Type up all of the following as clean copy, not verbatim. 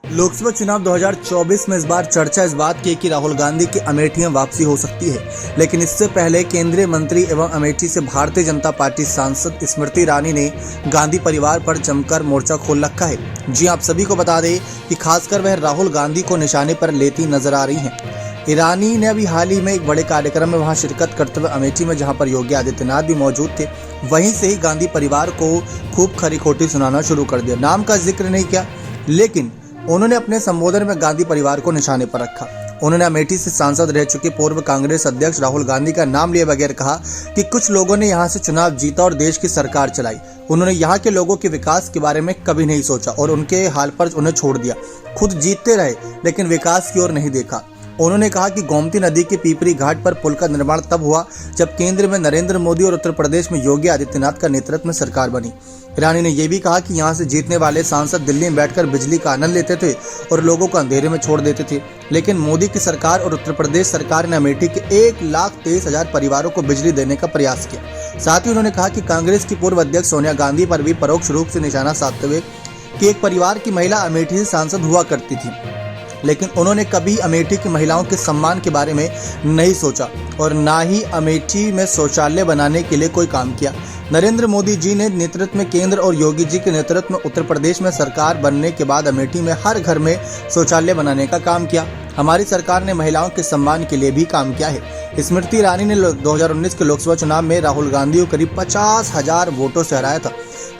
लोकसभा चुनाव 2024 में इस बार चर्चा इस बात की है कि राहुल गांधी की अमेठी में वापसी हो सकती है, लेकिन इससे पहले केंद्रीय मंत्री एवं अमेठी से भारतीय जनता पार्टी सांसद स्मृति ईरानी ने गांधी परिवार पर जमकर मोर्चा खोल रखा है। जी आप सभी को बता दें कि खासकर वह राहुल गांधी को निशाने पर लेती नजर आ रही हैं। ईरानी ने अभी हाल ही में एक बड़े कार्यक्रम में वहां शिरकत करते हुए अमेठी में, जहां पर योगी आदित्यनाथ भी मौजूद थे, वहीं से ही गांधी परिवार को खूब खरी खोटी सुनाना शुरू कर दिया। नाम का जिक्र नहीं किया, लेकिन उन्होंने अपने संबोधन में गांधी परिवार को निशाने पर रखा। उन्होंने अमेठी से सांसद रह चुके पूर्व कांग्रेस अध्यक्ष राहुल गांधी का नाम लिए बगैर कहा कि कुछ लोगों ने यहां से चुनाव जीता और देश की सरकार चलाई। उन्होंने यहां के लोगों के विकास के बारे में कभी नहीं सोचा और उनके हाल पर उन्हें छोड़ दिया। खुद जीतते रहे लेकिन विकास की ओर नहीं देखा। उन्होंने कहा कि गोमती नदी के पीपरी घाट पर पुल का निर्माण तब हुआ जब केंद्र में नरेंद्र मोदी और उत्तर प्रदेश में योगी आदित्यनाथ का नेतृत्व में सरकार बनी। ईरानी ने यह भी कहा कि यहां से जीतने वाले सांसद दिल्ली में बैठकर बिजली का आनंद लेते थे और लोगों को अंधेरे में छोड़ देते थे, लेकिन मोदी की सरकार और उत्तर प्रदेश सरकार ने अमेठी के 1,23,000 परिवारों को बिजली देने का प्रयास किया। साथ ही उन्होंने कहा कि कांग्रेस की पूर्व अध्यक्ष सोनिया गांधी पर भी परोक्ष रूप से निशाना साधते हुए कि एक परिवार की महिला अमेठी से सांसद हुआ करती थी, लेकिन उन्होंने कभी अमेठी की महिलाओं के सम्मान के बारे में नहीं सोचा और ना ही अमेठी में शौचालय बनाने के लिए कोई काम किया। नरेंद्र मोदी जी ने नेतृत्व में केंद्र और योगी जी के नेतृत्व में उत्तर प्रदेश में सरकार बनने के बाद अमेठी में हर घर में शौचालय बनाने का काम किया। हमारी सरकार ने महिलाओं के सम्मान के लिए भी काम किया है। स्मृति ईरानी ने 2019 के लोकसभा चुनाव में राहुल गांधी को करीब 50,000 वोटों से हराया था।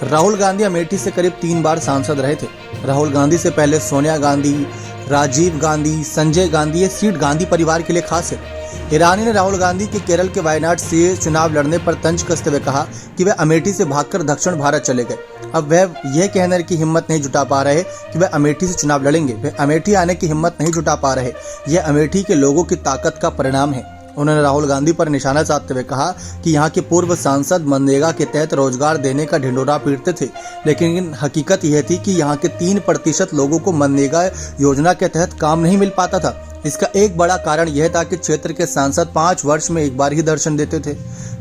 राहुल गांधी अमेठी से करीब 3 बार सांसद रहे थे। राहुल गांधी से पहले सोनिया गांधी, राजीव गांधी, संजय गांधी, ये सीट गांधी परिवार के लिए खास है। ईरानी ने राहुल गांधी के केरल के वायनाड से चुनाव लड़ने पर तंज कसते हुए कहा कि वे अमेठी से भागकर दक्षिण भारत चले गए। अब वह यह कहने की हिम्मत नहीं जुटा पा रहे कि वे अमेठी से चुनाव लड़ेंगे। वे अमेठी आने की हिम्मत नहीं जुटा पा रहे। यह अमेठी के लोगों की ताकत का परिणाम है। उन्होंने राहुल गांधी पर निशाना साधते हुए कहा कि यहाँ के पूर्व सांसद मनरेगा के तहत रोजगार देने का ढिंढोरा पीटते थे, लेकिन हकीकत यह थी कि यहाँ के 3% लोगों को मनरेगा योजना के तहत काम नहीं मिल पाता था। इसका एक बड़ा कारण यह था कि क्षेत्र के सांसद 5 वर्ष में एक बार ही दर्शन देते थे।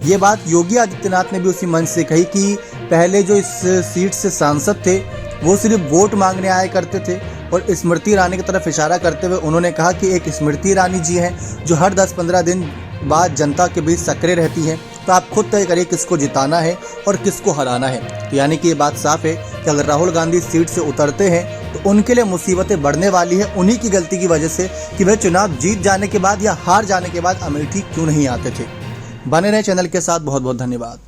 ये बात योगी आदित्यनाथ ने भी उसी मंच से कही कि पहले जो इस सीट से सांसद थे वो सिर्फ वोट मांगने आया करते थे। और स्मृति ईरानी की तरफ इशारा करते हुए उन्होंने कहा कि एक स्मृति ईरानी जी हैं जो हर 10-15 दिन बाद जनता के बीच सक्रिय रहती हैं, तो आप खुद तय करिए किसको जिताना है और किसको हराना है। तो यानी कि ये बात साफ है कि अगर राहुल गांधी सीट से उतरते हैं तो उनके लिए मुसीबतें बढ़ने वाली है, उन्हीं की गलती की वजह से कि वह चुनाव जीत जाने के बाद या हार जाने के बाद अमेठी क्यों नहीं आते थे। बने रहे चैनल के साथ। बहुत बहुत धन्यवाद।